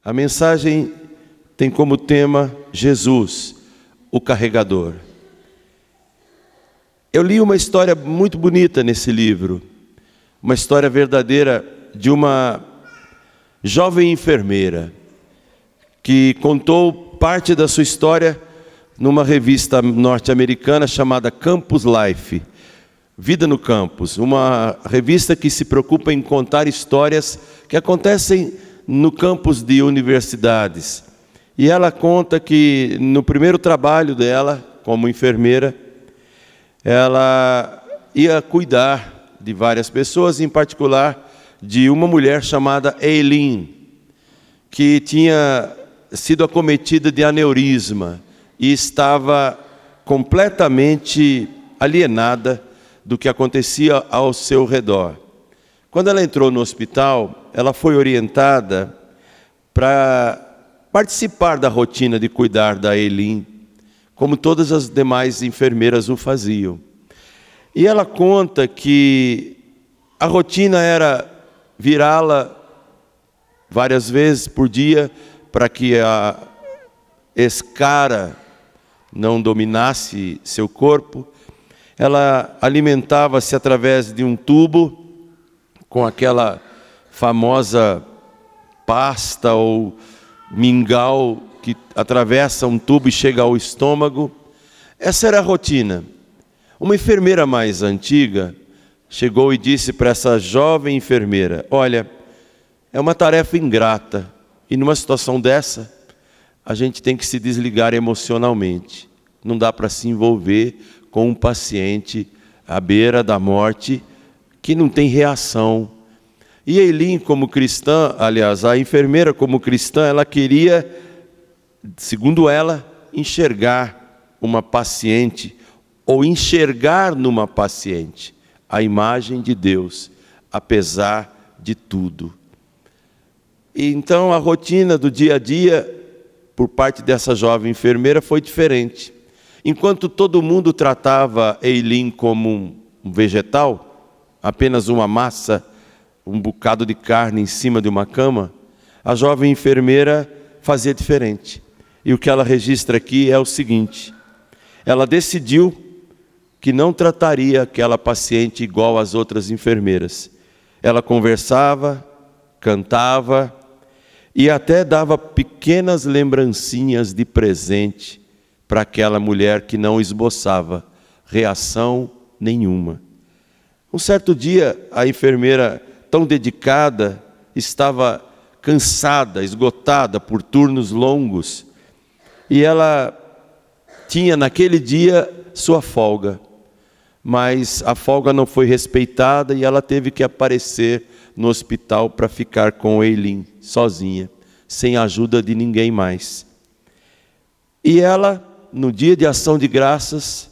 A mensagem tem como tema Jesus, o carregador. Eu li uma história muito bonita nesse livro, uma história verdadeira de uma jovem enfermeira que contou parte da sua história numa revista norte-americana chamada Campus Life, Vida no Campus, uma revista que se preocupa em contar histórias que acontecem no campus de universidades. E ela conta que no primeiro trabalho dela, como enfermeira, ela ia cuidar de várias pessoas, em particular de uma mulher chamada Eileen, que tinha sido acometida de aneurisma e estava completamente alienada do que acontecia ao seu redor. Quando ela entrou no hospital, ela foi orientada para participar da rotina de cuidar da Eileen, como todas as demais enfermeiras o faziam. E ela conta que a rotina era virá-la várias vezes por dia para que a escara não dominasse seu corpo. Ela alimentava-se através de um tubo com aquela famosa pasta ou mingau que atravessa um tubo e chega ao estômago. Essa era a rotina. Uma enfermeira mais antiga chegou e disse para essa jovem enfermeira: olha, é uma tarefa ingrata, e numa situação dessa, a gente tem que se desligar emocionalmente. Não dá para se envolver com um paciente à beira da morte, que não tem reação. E Eileen, como cristã, aliás, a enfermeira como cristã, ela queria, segundo ela, enxergar uma paciente, ou enxergar numa paciente a imagem de Deus, apesar de tudo. E então a rotina do dia a dia, por parte dessa jovem enfermeira, foi diferente. Enquanto todo mundo tratava Eileen como um vegetal, apenas uma massa, um bocado de carne em cima de uma cama, a jovem enfermeira fazia diferente. E o que ela registra aqui é o seguinte: ela decidiu que não trataria aquela paciente igual às outras enfermeiras. Ela conversava, cantava e até dava pequenas lembrancinhas de presente para aquela mulher que não esboçava reação nenhuma. Um certo dia, a enfermeira, tão dedicada, estava cansada, esgotada por turnos longos, e ela tinha naquele dia sua folga, mas a folga não foi respeitada e ela teve que aparecer no hospital para ficar com Eileen, sozinha, sem a ajuda de ninguém mais. E ela, no dia de ação de graças,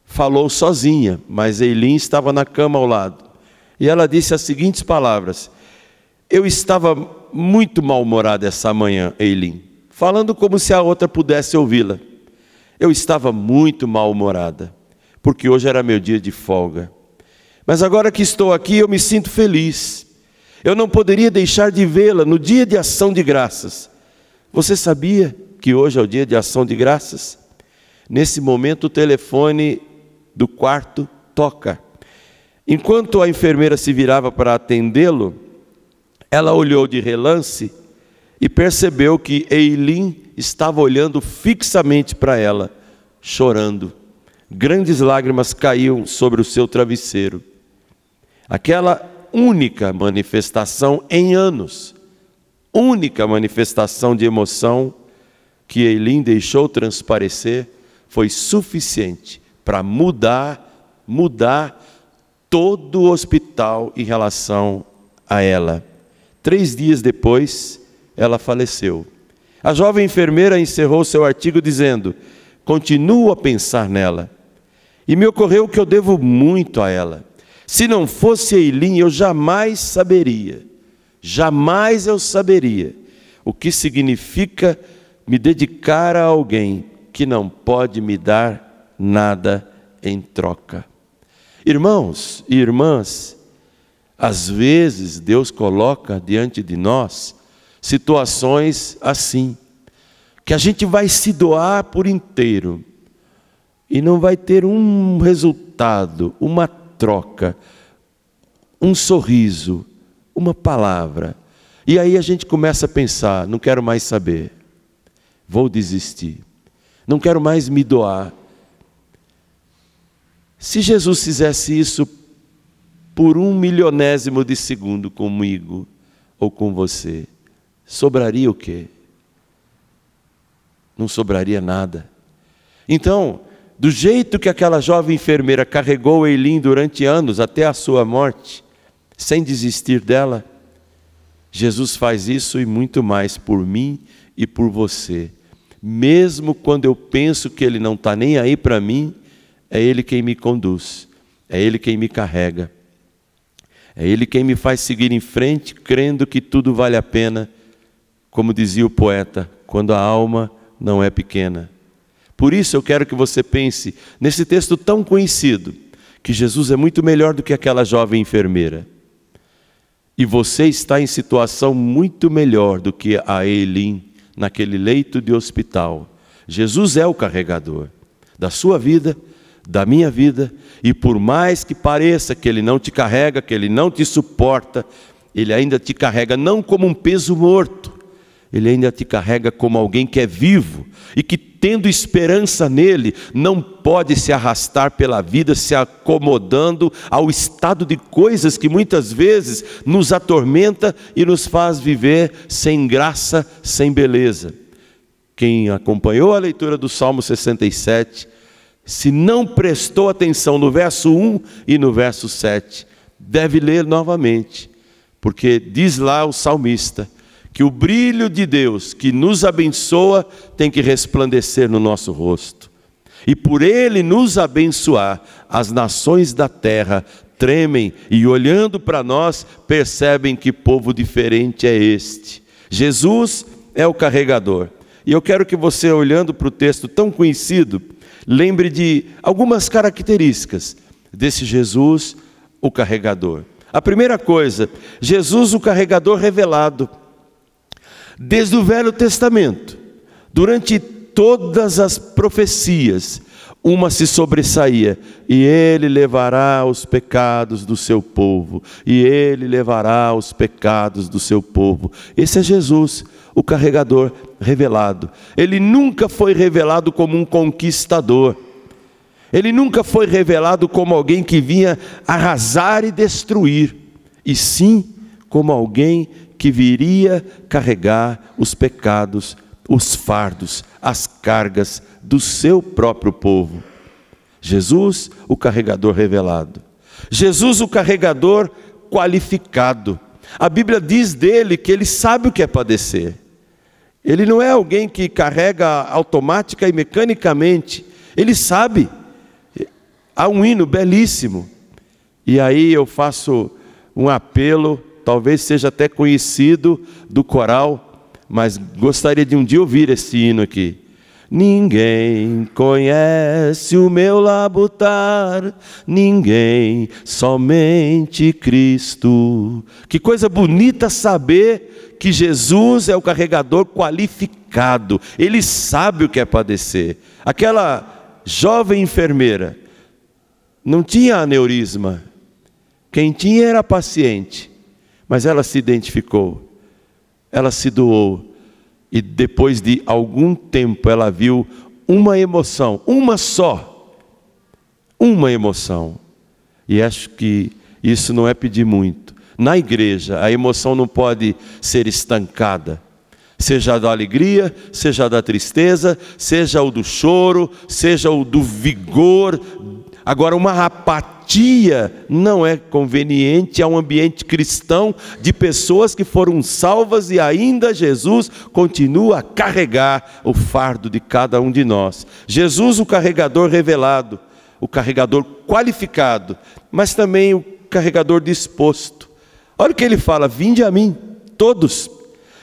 falou sozinha, mas Eileen estava na cama ao lado. E ela disse as seguintes palavras: eu estava muito mal-humorada essa manhã, Eileen, falando como se a outra pudesse ouvi-la. Eu estava muito mal-humorada, porque hoje era meu dia de folga. Mas agora que estou aqui, eu me sinto feliz. Eu não poderia deixar de vê-la no dia de ação de graças. Você sabia que hoje é o dia de ação de graças? Nesse momento, o telefone do quarto toca. Enquanto a enfermeira se virava para atendê-lo, ela olhou de relance e percebeu que Eileen estava olhando fixamente para ela, chorando. Grandes lágrimas caíam sobre o seu travesseiro. Aquela única manifestação em anos, única manifestação de emoção que Eileen deixou transparecer, foi suficiente para mudar todo o hospital em relação a ela. 3 dias depois, ela faleceu. A jovem enfermeira encerrou seu artigo dizendo: continuo a pensar nela, e me ocorreu que eu devo muito a ela. Se não fosse Eileen, eu jamais eu saberia o que significa me dedicar a alguém que não pode me dar nada em troca. Irmãos e irmãs, às vezes Deus coloca diante de nós situações assim, que a gente vai se doar por inteiro e não vai ter um resultado, uma troca, um sorriso, uma palavra. E aí a gente começa a pensar: não quero mais saber, vou desistir, não quero mais me doar. Se Jesus fizesse isso por 1/1000º de segundo comigo ou com você, sobraria o quê? Não sobraria nada. Então, do jeito que aquela jovem enfermeira carregou Eileen durante anos até a sua morte, sem desistir dela, Jesus faz isso e muito mais por mim e por você. Mesmo quando eu penso que Ele não está nem aí para mim, é Ele quem me conduz, é Ele quem me carrega, é Ele quem me faz seguir em frente, crendo que tudo vale a pena, como dizia o poeta, quando a alma não é pequena. Por isso eu quero que você pense nesse texto tão conhecido, que Jesus é muito melhor do que aquela jovem enfermeira. E você está em situação muito melhor do que a Eileen, naquele leito de hospital. Jesus é o carregador da sua vida, da minha vida, e por mais que pareça que Ele não te carrega, que Ele não te suporta, Ele ainda te carrega não como um peso morto, Ele ainda te carrega como alguém que é vivo e que, tendo esperança nele, não pode se arrastar pela vida se acomodando ao estado de coisas que muitas vezes nos atormenta e nos faz viver sem graça, sem beleza. Quem acompanhou a leitura do Salmo 67, se não prestou atenção no verso 1 e no verso 7, deve ler novamente, porque diz lá o salmista que o brilho de Deus que nos abençoa tem que resplandecer no nosso rosto. E por Ele nos abençoar, as nações da terra tremem e, olhando para nós, percebem que povo diferente é este. Jesus é o carregador. E eu quero que você, olhando para o texto tão conhecido, lembre de algumas características desse Jesus, o carregador. A primeira coisa, Jesus, o carregador revelado. Desde o Velho Testamento, durante todas as profecias, uma se sobressaía: e Ele levará os pecados do seu povo, e Ele levará os pecados do seu povo. Esse é Jesus, o carregador revelado. Ele nunca foi revelado como um conquistador, Ele nunca foi revelado como alguém que vinha arrasar e destruir, e sim como alguém que viria carregar os pecados, os fardos, as cargas do seu próprio povo. Jesus, o carregador revelado. Jesus, o carregador qualificado. A Bíblia diz dele que ele sabe o que é padecer. Ele não é alguém que carrega automática e mecanicamente. Ele sabe. Há um hino belíssimo. E aí eu faço um apelo, talvez seja até conhecido do coral, mas gostaria de um dia ouvir esse hino aqui. Ninguém conhece o meu labutar, ninguém, somente Cristo. Que coisa bonita saber que Jesus é o carregador qualificado. Ele sabe o que é padecer. Aquela jovem enfermeira não tinha aneurisma. Quem tinha era paciente. Mas ela se identificou, ela se doou, e depois de algum tempo ela viu uma emoção, uma só, uma emoção. E acho que isso não é pedir muito. Na igreja, a emoção não pode ser estancada, seja da alegria, seja da tristeza, seja o do choro, seja o do vigor. Agora, uma apatia não é conveniente a um ambiente cristão de pessoas que foram salvas e ainda Jesus continua a carregar o fardo de cada um de nós. Jesus, o carregador revelado, o carregador qualificado, mas também o carregador disposto. Olha o que ele fala: vinde a mim, todos.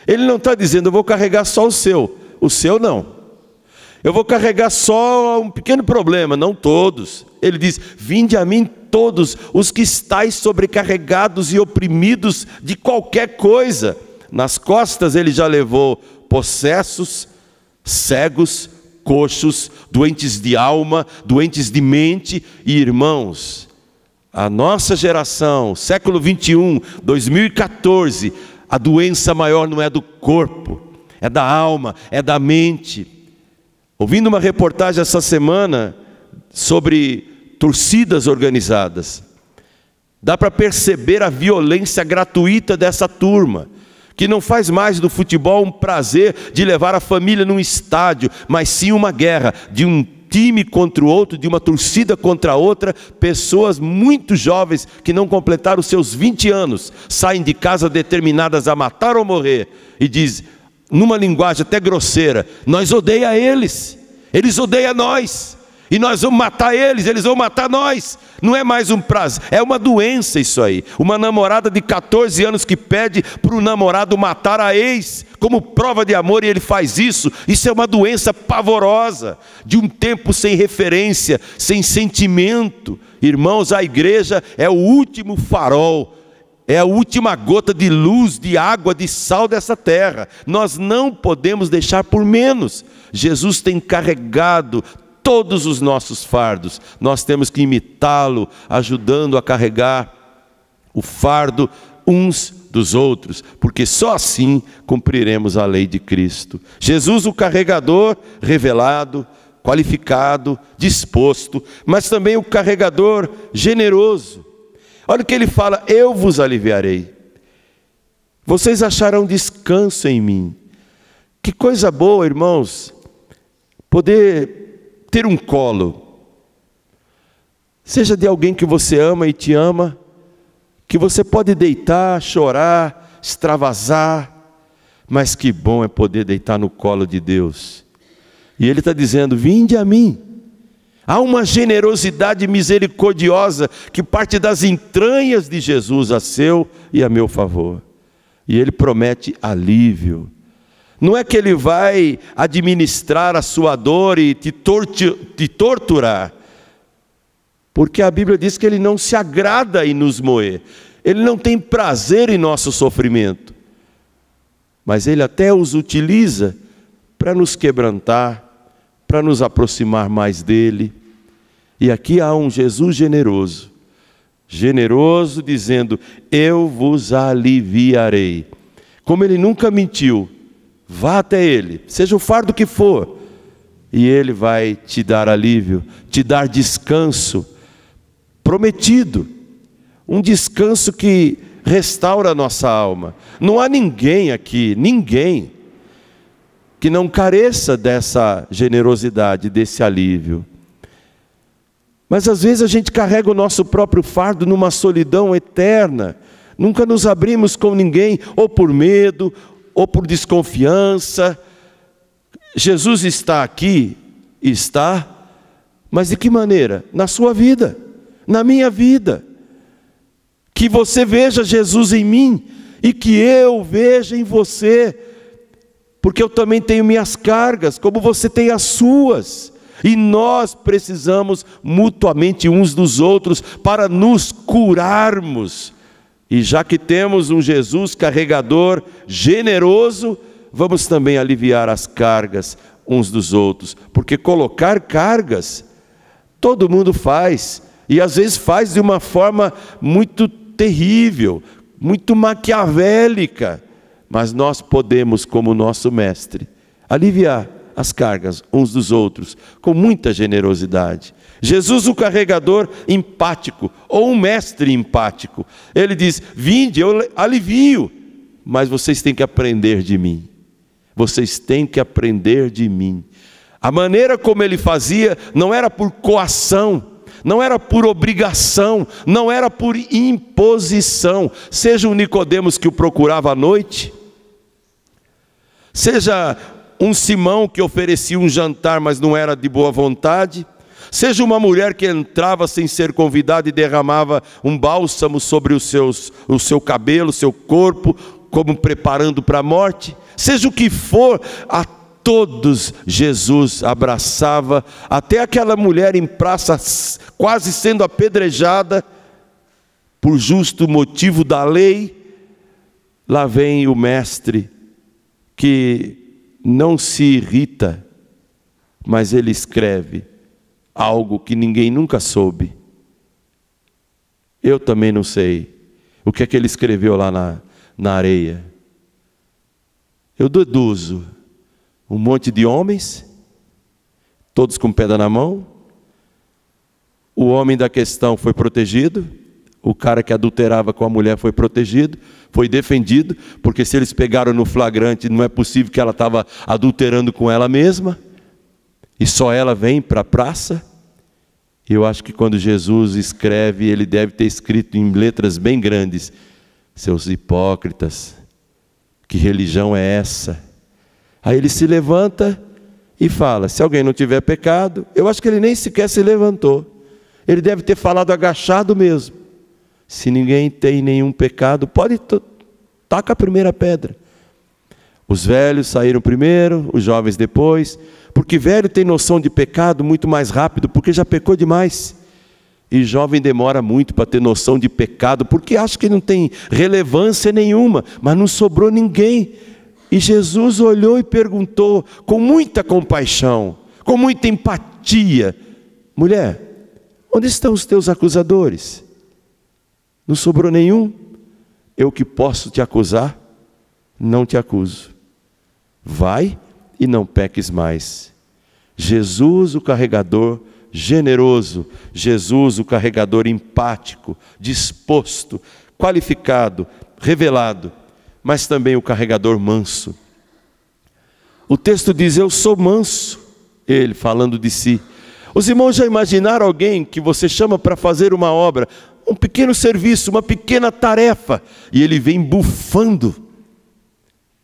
Ele não está dizendo, eu vou carregar só o seu não. Eu vou carregar só um pequeno problema, não todos. Ele diz, vinde a mim todos os que estáis sobrecarregados e oprimidos de qualquer coisa. Nas costas ele já levou possessos, cegos, coxos, doentes de alma, doentes de mente. E irmãos, a nossa geração, século 21, 2014, a doença maior não é do corpo, é da alma, é da mente. Ouvindo uma reportagem essa semana sobre torcidas organizadas, dá para perceber a violência gratuita dessa turma, que não faz mais do futebol um prazer de levar a família num estádio, mas sim uma guerra, de um time contra o outro, de uma torcida contra a outra. Pessoas muito jovens que não completaram seus 20 anos, saem de casa determinadas a matar ou morrer, e diz, numa linguagem até grosseira, nós odeiamos eles, eles odeiam nós, e nós vamos matar eles, eles vão matar nós. Não é mais um prazer, é uma doença isso aí. Uma namorada de 14 anos que pede para o namorado matar a ex como prova de amor, e ele faz isso. Isso é uma doença pavorosa, de um tempo sem referência, sem sentimento. Irmãos, a igreja é o último farol, é a última gota de luz, de água, de sal dessa terra. Nós não podemos deixar por menos. Jesus tem carregado todos os nossos fardos. Nós temos que imitá-lo, ajudando a carregar o fardo uns dos outros, porque só assim cumpriremos a lei de Cristo. Jesus, o carregador revelado, qualificado, disposto, mas também o carregador generoso. Olha o que ele fala: eu vos aliviarei. Vocês acharão descanso em mim. Que coisa boa, irmãos, poder ter um colo, seja de alguém que você ama e te ama, que você pode deitar, chorar, extravasar, mas que bom é poder deitar no colo de Deus. E Ele está dizendo: vinde a mim. Há uma generosidade misericordiosa que parte das entranhas de Jesus a seu e a meu favor. E Ele promete alívio. Não é que Ele vai administrar a sua dor e te torturar, porque a Bíblia diz que Ele não se agrada em nos moer, Ele não tem prazer em nosso sofrimento, mas Ele até os utiliza para nos quebrantar, para nos aproximar mais dEle. E aqui há um Jesus generoso, generoso dizendo: eu vos aliviarei. Como Ele nunca mentiu, vá até Ele, seja o fardo que for, e Ele vai te dar alívio, te dar descanso prometido, um descanso que restaura a nossa alma. Não há ninguém aqui, ninguém, que não careça dessa generosidade, desse alívio. Mas às vezes a gente carrega o nosso próprio fardo numa solidão eterna, nunca nos abrimos com ninguém, ou por medo, ou por desconfiança. Jesus está aqui, está, mas de que maneira? Na sua vida, na minha vida. Que você veja Jesus em mim, e que eu veja em você, porque eu também tenho minhas cargas, como você tem as suas, e nós precisamos mutuamente uns dos outros, para nos curarmos. E já que temos um Jesus carregador generoso, vamos também aliviar as cargas uns dos outros, porque colocar cargas, todo mundo faz, e às vezes faz de uma forma muito terrível, muito maquiavélica, mas nós podemos, como nosso mestre, aliviar as cargas uns dos outros, com muita generosidade. Jesus, o carregador empático, ou um mestre empático, Ele diz: vinde, eu alivio, mas vocês têm que aprender de mim. Vocês têm que aprender de mim. A maneira como Ele fazia não era por coação, não era por obrigação, não era por imposição. Seja o Nicodemos que o procurava à noite, seja um Simão que oferecia um jantar, mas não era de boa vontade, seja uma mulher que entrava sem ser convidada e derramava um bálsamo sobre o seu cabelo, o seu corpo, como preparando para a morte, seja o que for, a todos Jesus abraçava, até aquela mulher em praça, quase sendo apedrejada, por justo motivo da lei, lá vem o mestre que não se irrita, mas ele escreve algo que ninguém nunca soube. Eu também não sei o que é que ele escreveu lá na areia. Eu deduzo um monte de homens, todos com pedra na mão. O homem da questão foi protegido, o cara que adulterava com a mulher foi protegido, foi defendido, porque se eles pegaram no flagrante, não é possível que ela estava adulterando com ela mesma, e só ela vem para a praça. Eu acho que quando Jesus escreve, ele deve ter escrito em letras bem grandes: seus hipócritas, que religião é essa? Aí ele se levanta e fala: se alguém não tiver pecado. Eu acho que ele nem sequer se levantou, ele deve ter falado agachado mesmo. Se ninguém tem nenhum pecado, pode taca a primeira pedra. Os velhos saíram primeiro, os jovens depois, porque velho tem noção de pecado muito mais rápido, porque já pecou demais. E jovem demora muito para ter noção de pecado, porque acha que não tem relevância nenhuma, mas não sobrou ninguém. E Jesus olhou e perguntou com muita compaixão, com muita empatia: mulher, onde estão os teus acusadores? Não sobrou nenhum? Eu que posso te acusar, não te acuso. Vai e não peques mais. Jesus, o carregador generoso, Jesus, o carregador empático, disposto, qualificado, revelado, mas também o carregador manso. O texto diz: eu sou manso, ele falando de si. Os irmãos já imaginaram alguém que você chama para fazer uma obra, um pequeno serviço, uma pequena tarefa, e ele vem bufando?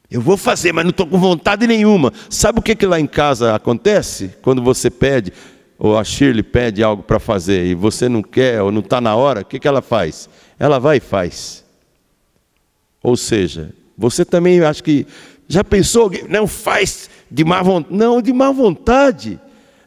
Eu vou fazer, mas não estou com vontade nenhuma. Sabe o que lá em casa acontece? Quando você pede, ou a Shirley pede algo para fazer, e você não quer, ou não está na hora, o que ela faz? Ela vai e faz. Ou seja, você também acha que, já pensou, não faz de má vontade? Não, de má vontade,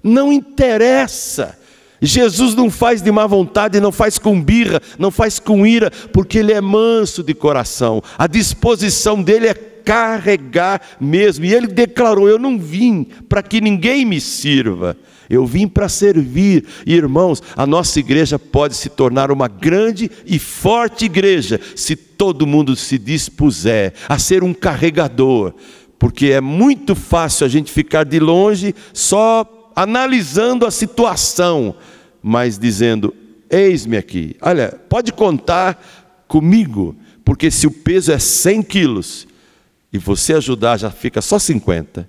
não interessa. Jesus não faz de má vontade, não faz com birra, não faz com ira, porque ele é manso de coração. A disposição dele é carregar mesmo. E ele declarou: eu não vim para que ninguém me sirva, eu vim para servir. E irmãos, a nossa igreja pode se tornar uma grande e forte igreja se todo mundo se dispuser a ser um carregador, porque é muito fácil a gente ficar de longe só analisando a situação, mas dizendo: eis-me aqui, olha, pode contar comigo, porque se o peso é 100 quilos e você ajudar, já fica só 50.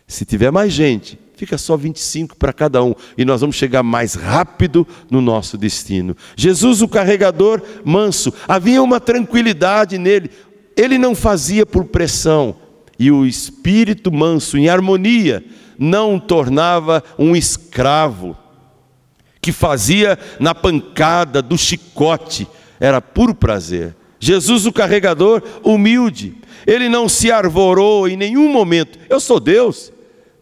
Se tiver mais gente, fica só 25 para cada um, e nós vamos chegar mais rápido no nosso destino. Jesus, o carregador manso, havia uma tranquilidade nele, ele não fazia por pressão, e o espírito manso, em harmonia, não o tornava um escravo, que fazia na pancada do chicote, era puro prazer. Jesus, o carregador humilde, ele não se arvorou em nenhum momento: eu sou Deus,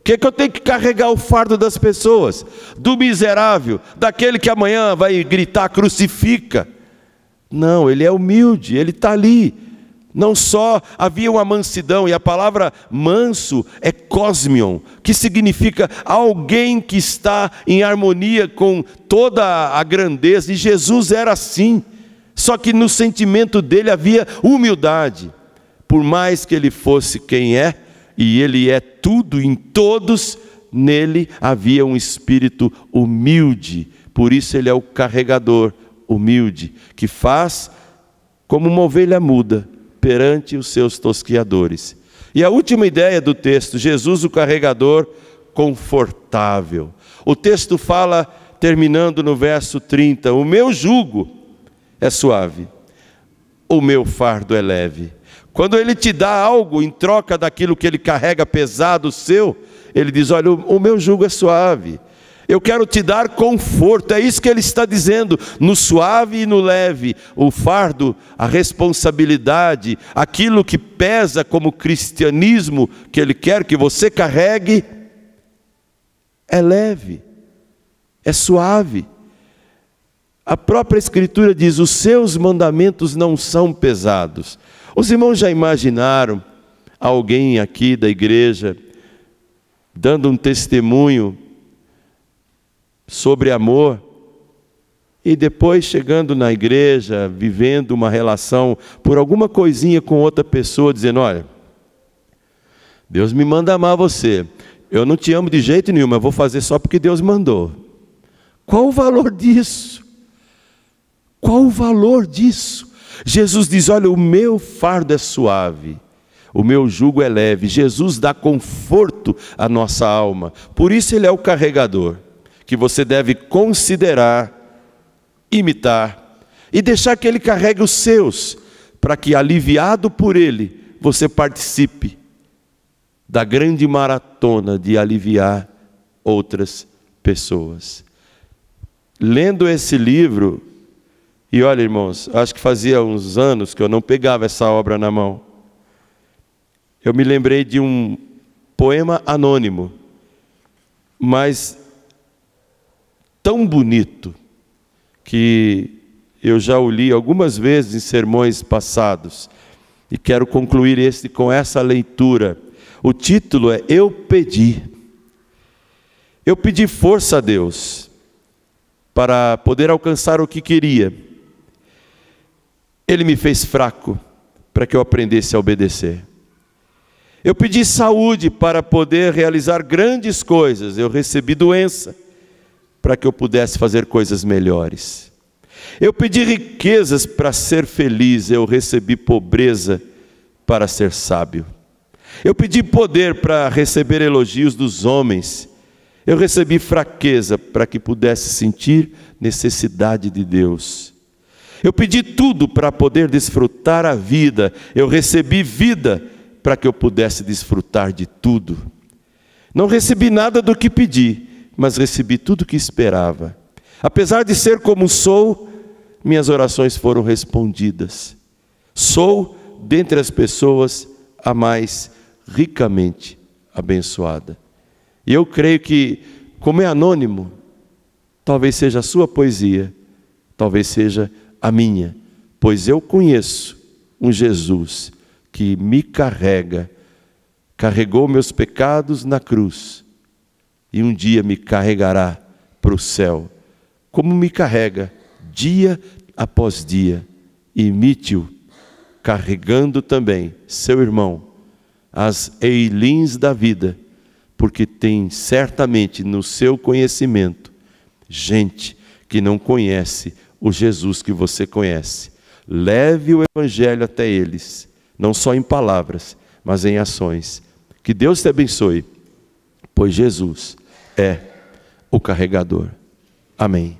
que eu tenho que carregar o fardo das pessoas, do miserável, daquele que amanhã vai gritar crucifica. Não, ele é humilde, ele está ali. Não só havia uma mansidão, e a palavra manso é cosmion, que significa alguém que está em harmonia com toda a grandeza, e Jesus era assim, só que no sentimento dele havia humildade. Por mais que ele fosse quem é, e ele é tudo em todos, nele havia um espírito humilde. Por isso ele é o carregador humilde, que faz como uma ovelha muda perante os seus tosquiadores. E a última ideia do texto: Jesus, o carregador confortável. O texto fala, terminando no verso 30, o meu jugo é suave, o meu fardo é leve. Quando ele te dá algo em troca daquilo que ele carrega pesado seu, ele diz: olha, o meu jugo é suave, eu quero te dar conforto. É isso que ele está dizendo, no suave e no leve. O fardo, a responsabilidade, aquilo que pesa como cristianismo, que ele quer que você carregue, é leve, é suave. A própria Escritura diz: os seus mandamentos não são pesados. Os irmãos já imaginaram alguém aqui da igreja dando um testemunho sobre amor e depois chegando na igreja, vivendo uma relação por alguma coisinha com outra pessoa, dizendo: olha, Deus me manda amar você, eu não te amo de jeito nenhum, mas vou fazer só porque Deus mandou. Qual o valor disso? Qual o valor disso? Jesus diz: olha, o meu fardo é suave, o meu jugo é leve. Jesus dá conforto à nossa alma, por isso Ele é o carregador, que você deve considerar, imitar, e deixar que Ele carregue os seus, para que, aliviado por Ele, você participe da grande maratona de aliviar outras pessoas. Lendo esse livro, e olha, irmãos, acho que fazia uns anos que eu não pegava essa obra na mão, eu me lembrei de um poema anônimo, mas tão bonito, que eu já o li algumas vezes em sermões passados, e quero concluir com essa leitura. O título é Eu Pedi. Eu pedi força a Deus para poder alcançar o que queria. Ele me fez fraco para que eu aprendesse a obedecer. Eu pedi saúde para poder realizar grandes coisas. Eu recebi doença para que eu pudesse fazer coisas melhores. Eu pedi riquezas para ser feliz. Eu recebi pobreza para ser sábio. Eu pedi poder para receber elogios dos homens. Eu recebi fraqueza para que pudesse sentir necessidade de Deus. Eu pedi tudo para poder desfrutar a vida. Eu recebi vida para que eu pudesse desfrutar de tudo. Não recebi nada do que pedi, mas recebi tudo o que esperava. Apesar de ser como sou, minhas orações foram respondidas. Sou, dentre as pessoas, a mais ricamente abençoada. E eu creio que, como é anônimo, talvez seja a sua poesia, talvez seja a minha, pois eu conheço um Jesus que me carrega, carregou meus pecados na cruz, e um dia me carregará para o céu, como me carrega dia após dia. Imite-o, carregando também seu irmão, as eilins da vida, porque tem certamente no seu conhecimento gente que não conhece o Jesus que você conhece. Leve o Evangelho até eles, não só em palavras, mas em ações. Que Deus te abençoe, pois Jesus é o carregador. Amém.